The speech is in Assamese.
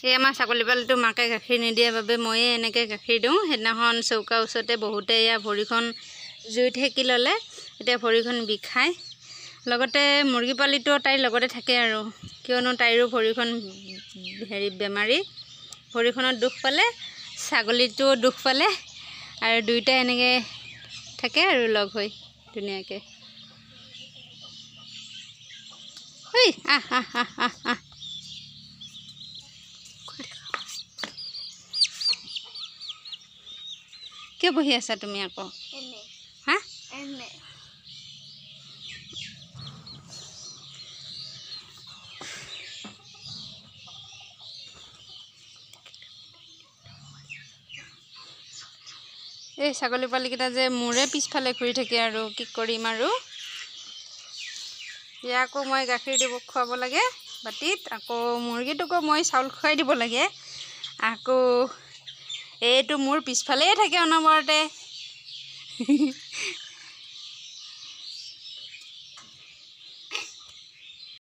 এই আমাৰ ছাগলী পোৱালিটো মাকে গাখীৰ নিদিয়ে বাবে ময়ে এনেকৈ গাখীৰ দিওঁ। সেইদিনাখন চৌকাৰ ওচৰতে বহুতে এয়া ভৰিখন জুইত সেকি ল'লে, এতিয়া ভৰিখন বিষায়। লগতে মুৰ্গী পোৱালিটো তাইৰ লগতে থাকে আৰু, কিয়নো তাইৰো ভৰিখন বেমাৰী। ভৰিখনত দুখ পালে, ছাগলীটোও দুখ পালে, আৰু দুয়োটাই এনেকৈ থাকে আৰু লগ হৈ ধুনীয়াকৈ। ঐ আহ আহ আহ আহ আহ। কিয় বহি আছা তুমি আকৌ? হা? এই ছাগলী পোৱালিকেইটা যে মোৰে পিছফালে ঘূৰি থাকে আৰু কি কৰিম আৰু। ইয়াকো মই গাখীৰ খুৱাব লাগে বাটিত, আকৌ মুৰ্গীটোকো মই চাউল খুৱাই দিব লাগে। আকৌ এইটো মোৰ পিছফালেই থাকে অনবৰতে।